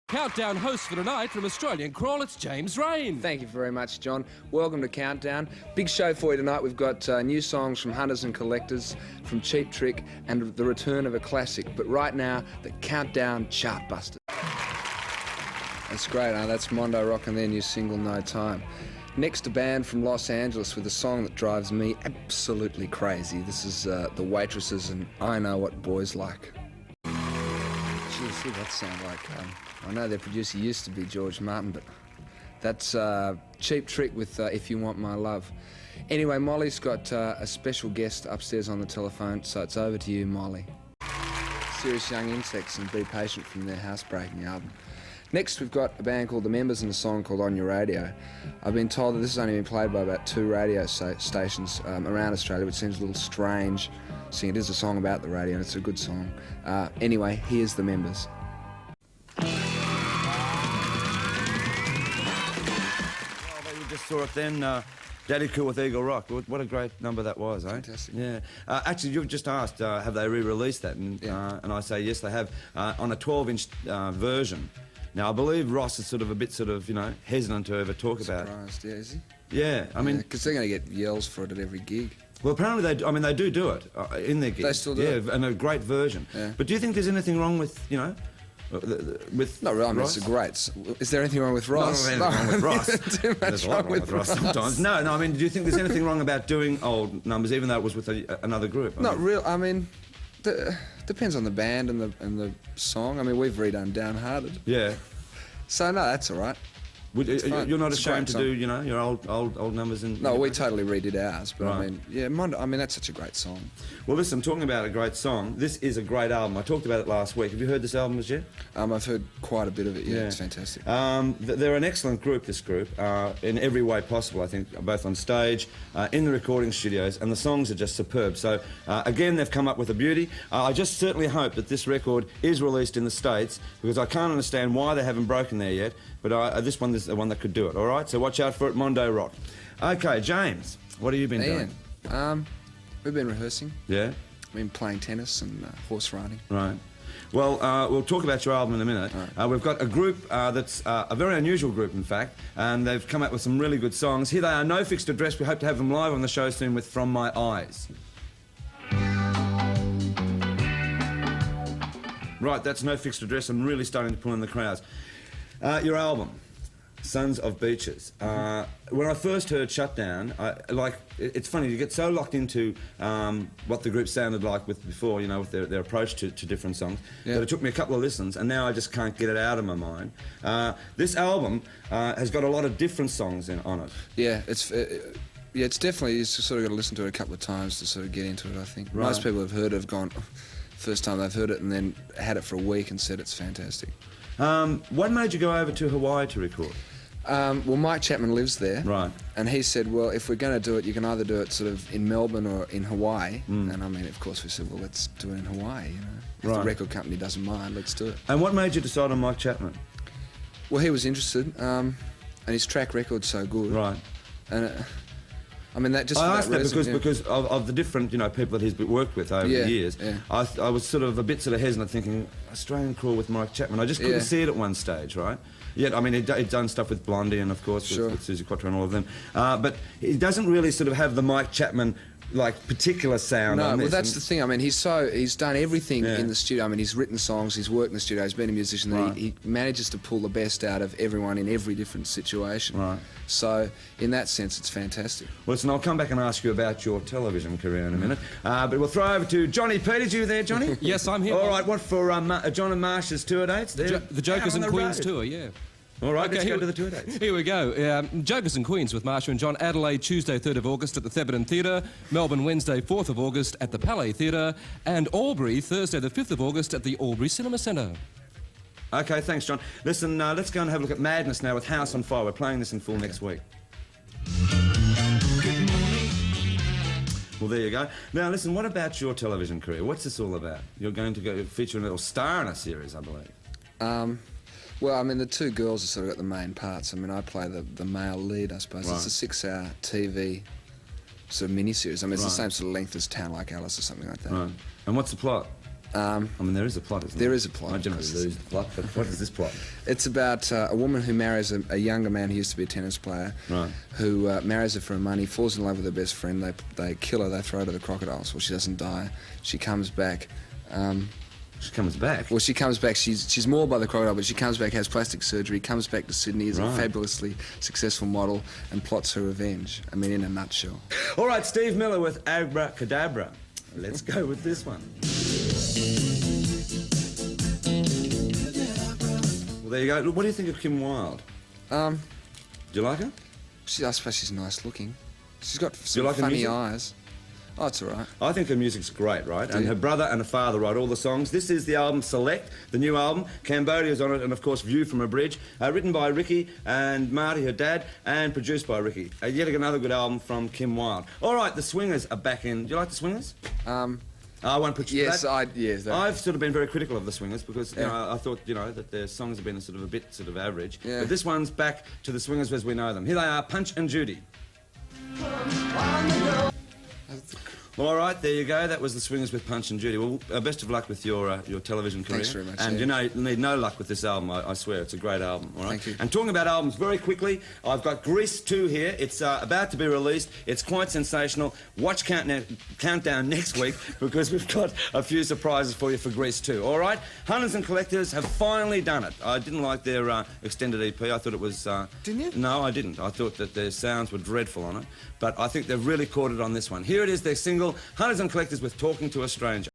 Countdown host for tonight from Australian Crawl, it's James Reyne. Thank you very much, John. Welcome to Countdown. Big show for you tonight. We've got new songs from Hunters and Collectors, from Cheap Trick, and the return of a classic. But right now, the Countdown Chartbusters. That's great, huh? That's Mondo Rock and their new single, No Time. Next, a band from Los Angeles with a song that drives me absolutely crazy. This is The Waitresses and I Know What Boys Like. Gee, see, that sound like... I know their producer used to be George Martin, but that's Cheap Trick with If You Want My Love. Anyway, Molly's got a special guest upstairs on the telephone, so it's over to you, Molly. Serious Young Insects and Be Patient from their housebreaking album. Next, we've got a band called The Members and a song called On Your Radio. I've been told that this has only been played by about 2 radio stations around Australia, which seems a little strange, seeing it is a song about the radio and it's a good song. Anyway, here's The Members. Saw it then, Daddy Cool with Eagle Rock. What a great number that was, eh? Fantastic. Yeah. Actually, you've just asked, have they re-released that? And, yeah. And I say yes, they have, on a 12-inch version. Now, I believe Ross is sort of, hesitant to ever talk about it. Surprised, yeah, is he? Yeah, I mean... Because they're going to get yells for it at every gig. Well, apparently they do it in their gigs. They still do it? Yeah, and a great version. Yeah. But do you think there's anything wrong with, with not really, I mean, Ross? it's a great... Is there anything wrong with Ross? Not anything wrong with Ross. Too much There's a lot wrong with Ross sometimes. No, I mean, do you think there's anything wrong about doing old numbers, even though it was with another group? Not real. I mean, depends on the band and the song. I mean, we've redone Downhearted. Yeah. So no, that's all right. You're not It's a ashamed great to do, your old numbers and... No, we totally redid ours, but Right. I mean, yeah, Mondo, I mean, that's such a great song. Well, listen, talking about a great song, this is a great album. I talked about it last week. Have you heard this album as yet? I've heard quite a bit of it, yeah. It's fantastic. They're an excellent group, this group, in every way possible, I think, both on stage, in the recording studios, and the songs are just superb. So, again, they've come up with a beauty. I just certainly hope that this record is released in the States, because I can't understand why they haven't broken there yet, but this one is the one that could do it, all right? So watch out for it, Mondo Rock. Okay, James, what have you been doing? We've been rehearsing. Yeah? We've been playing tennis and horse riding. Right. Well, we'll talk about your album in a minute. Right. We've got a group that's a very unusual group, in fact, and they've come up with some really good songs. Here they are, No Fixed Address. We hope to have them live on the show soon with From My Eyes. Right, that's No Fixed Address and really starting to pull in the crowds. Your album, Sons of Beaches. When I first heard Shutdown, it's funny, you get so locked into what the group sounded like before, with their approach to different songs, that it took me a couple of listens, and now I just can't get it out of my mind. This album has got a lot of different songs on it. Yeah, it's definitely, you sort of got to listen to it a couple of times to sort of get into it, I think. Right. Most people have heard it, have gone, first time they've heard it, and then had it for a week and said it's fantastic. What made you go over to Hawaii to record? Well, Mike Chapman lives there. Right. And he said, well, if we're going to do it, you can either do it sort of in Melbourne or in Hawaii. And I mean, of course, we said, well, let's do it in Hawaii, If the record company doesn't mind, let's do it. And what made you decide on Mike Chapman? Well, he was interested, and his track record's so good. Right. And I mean, that just... I asked that because of the different, people that he's worked with over the years. Yeah. I was sort of a bit hesitant, thinking, Australian Crawl with Mike Chapman. I just couldn't see it at one stage, right? Yet, I mean, he'd done stuff with Blondie and, of course, with Susie Quattro and all of them. But he doesn't really sort of have the Mike Chapman, particular sound on this. Well, that's the thing. I mean, he's done everything in the studio. I mean, he's written songs, he's worked in the studio, he's been a musician. Right. He manages to pull the best out of everyone in every different situation. Right. So, in that sense, it's fantastic. Well, listen, I'll come back and ask you about your television career in a minute. But we'll throw over to Johnny Peters. You there, Johnny? Yes, I'm here. All right, what for John and Marsh's tour dates? The Jokers and Queens tour, yeah. All right, let's Okay, go to the tour dates. Here we go. Jokers and Queens with Marsha and John. Adelaide, Tuesday, 3rd of August at the Thebarton Theatre. Melbourne, Wednesday, 4th of August at the Palais Theatre. And Albury, Thursday, the 5th of August at the Albury Cinema Centre. OK, thanks, John. Listen, let's go and have a look at Madness now with House on Fire. We're playing this in full next week. Well, there you go. Now, listen, what about your television career? What's this all about? You're going to go feature a little star in a series, I believe. Well, I mean, the two girls have sort of got the main parts. I mean, I play the male lead, I suppose. Right. It's a 6-hour TV sort of mini-series. I mean, it's the same sort of length as Town Like Alice or something like that. Right. And what's the plot? I mean, there is a plot, isn't There there? is a plot. I generally lose the plot, but what is this plot? It's about a woman who marries a younger man who used to be a tennis player, Right. who marries her for her money, falls in love with her best friend, they kill her, they throw her to the crocodiles. Well, she doesn't die. She comes back. She comes back. Well, she comes back, she's mauled by the crocodile, but she comes back, has plastic surgery, comes back to Sydney as a Right. fabulously successful model and plots her revenge. I mean, in a nutshell. All right, Steve Miller with Abracadabra. Let's go with this one. Well, there you go. Look, what do you think of Kim Wilde? Um, Do you like her? I suppose she's nice looking. She's got you some like her funny music? eyes. Oh, it's all right. I think her music's great, right? And you? her brother and her father write all the songs. This is the album Select, the new album. Cambodia's on it, and of course View from a Bridge. Written by Ricky and Marty, her dad, and produced by Ricky. Yet another good album from Kim Wilde. All right, the Swingers are back in. Do you like the Swingers? I won't put you Yes, to that. yes. I've sort of been very critical of the Swingers because you know, I thought that their songs have been a bit average. Yeah. But this one's back to the Swingers as we know them. Here they are, Punch and Judy. All right, there you go. That was the Swingers with Punch and Judy. Well, best of luck with your television career. Thanks very much, And yeah. you know, you need no luck with this album. I swear, it's a great album. All right. Thank you. And talking about albums, very quickly, I've got Grease 2 here. It's about to be released. It's quite sensational. Watch Countdown next week because we've got a few surprises for you for Grease 2. All right. Hunters and Collectors have finally done it. I didn't like their extended EP. I thought it was. Didn't you? No, I didn't. I thought that their sounds were dreadful on it. But I think they've really caught it on this one. Here it is, their single, Hunters and Collectors with Talking to a Stranger.